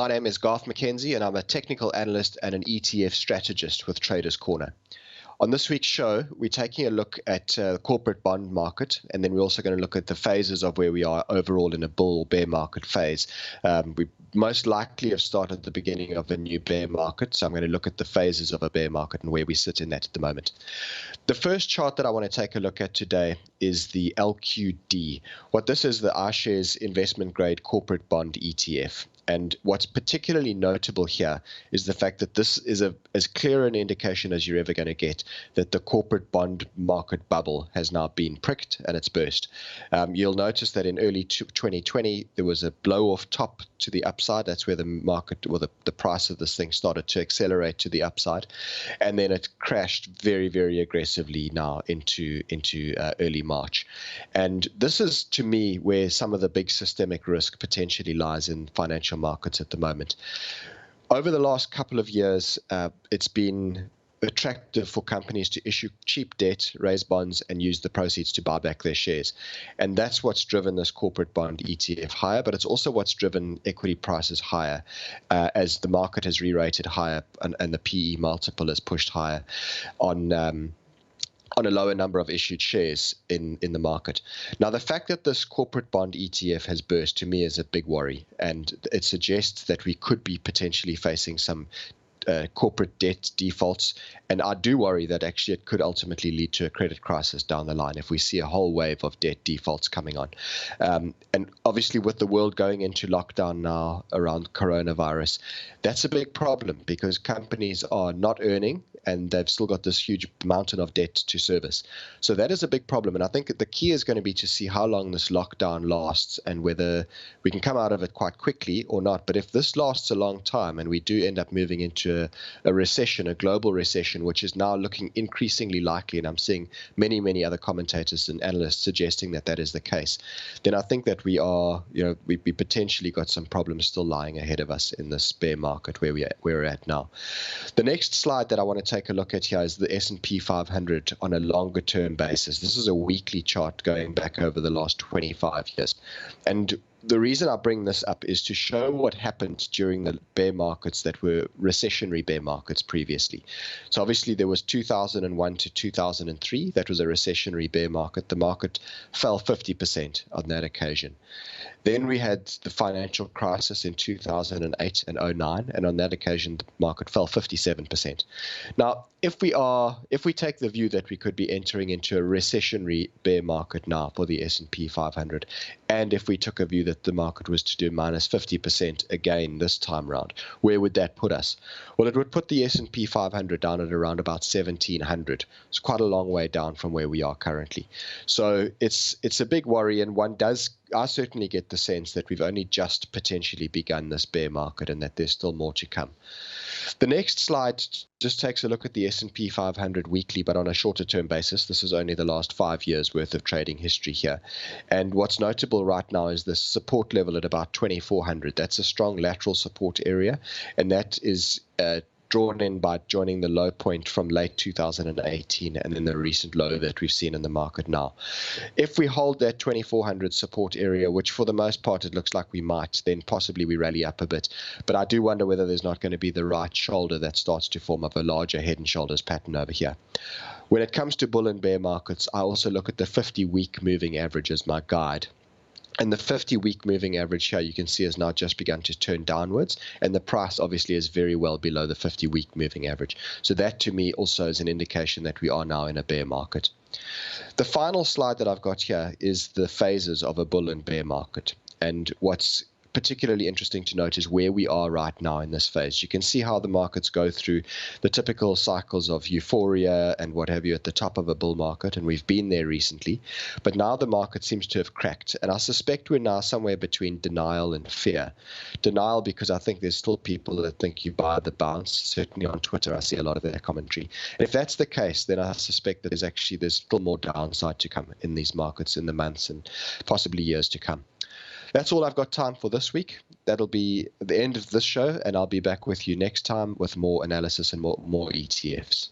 My name is Garth McKenzie, and I'm a technical analyst and an ETF strategist with Traders Corner. On this week's show, we're taking a look at the corporate bond market, and then we're also going to look at the phases of where we are overall in a bull or bear market phase. We most likely have started at the beginning of a new bear market, so I'm going to look at the phases of a bear market and where we sit in that at the moment. The first chart that I want to take a look at today is the LQD. What this is, the iShares investment grade corporate bond ETF. And what's particularly notable here is the fact that this is as clear an indication as you're ever going to get that the corporate bond market bubble has now been pricked and it's burst. You'll notice that in early 2020, there was a blow off top to the upside. That's where the market, or the price of this thing started to accelerate to the upside. And then it crashed very, very aggressively now into early March. And this is, to me, where some of the big systemic risk potentially lies in financial markets at the moment. Over the last couple of years, it's been attractive for companies to issue cheap debt, raise bonds, and use the proceeds to buy back their shares. And that's what's driven this corporate bond ETF higher, but it's also what's driven equity prices higher as the market has re-rated higher and the PE multiple has pushed higher on a lower number of issued shares in the market. Now, the fact that this corporate bond ETF has burst, to me, is a big worry, and it suggests that we could be potentially facing some corporate debt defaults, and I do worry that actually it could ultimately lead to a credit crisis down the line if we see a whole wave of debt defaults coming on. And obviously, with the world going into lockdown now around coronavirus, that's a big problem because companies are not earning and they've still got this huge mountain of debt to service. So that is a big problem. And I think the key is going to be to see how long this lockdown lasts and whether we can come out of it quite quickly or not. But if this lasts a long time and we do end up moving into a recession, a global recession, which is now looking increasingly likely, and I'm seeing many, many other commentators and analysts suggesting that that is the case, then I think that we potentially got some problems still lying ahead of us in this bear market where we're at now. The next slide that I want to take a look at here is the S&P 500 on a longer term basis. This is a weekly chart going back over the last 25 years. And the reason I bring this up is to show what happened during the bear markets that were recessionary bear markets previously. So obviously there was 2001 to 2003. That was a recessionary bear market. The market fell 50% on that occasion. Then we had the financial crisis in 2008 and 2009, and on that occasion, the market fell 57%. Now, if we take the view that we could be entering into a recessionary bear market now for the S&P 500, and if we took a view that the market was to do minus 50% again this time round, where would that put us? Well, it would put the S&P 500 down at around about 1,700. It's quite a long way down from where we are currently. So it's a big worry, and I certainly get the sense that we've only just potentially begun this bear market and that there's still more to come. The next slide just takes a look at the S&P 500 weekly, but on a shorter term basis. This is only the last 5 years worth of trading history here. And what's notable right now is the support level at about 2,400. That's a strong lateral support area, and that is drawn in by joining the low point from late 2018 and then the recent low that we've seen in the market now. If we hold that 2,400 support area, which for the most part it looks like we might, then possibly we rally up a bit. But I do wonder whether there's not going to be the right shoulder that starts to form of a larger head and shoulders pattern over here. When it comes to bull and bear markets, I also look at the 50-week moving average as my guide. And the 50-week moving average here, you can see, has now just begun to turn downwards. And the price obviously is very well below the 50-week moving average. So that to me also is an indication that we are now in a bear market. The final slide that I've got here is the phases of a bull and bear market. And what's particularly interesting to note is where we are right now in this phase. You can see how the markets go through the typical cycles of euphoria and what have you at the top of a bull market, and we've been there recently. But now the market seems to have cracked, and I suspect we're now somewhere between denial and fear. Denial because I think there's still people that think you buy the bounce. Certainly on Twitter I see a lot of their commentary. And if that's the case, then I suspect that there's still more downside to come in these markets in the months and possibly years to come. That's all I've got time for this week. That'll be the end of this show, and I'll be back with you next time with more analysis and more ETFs.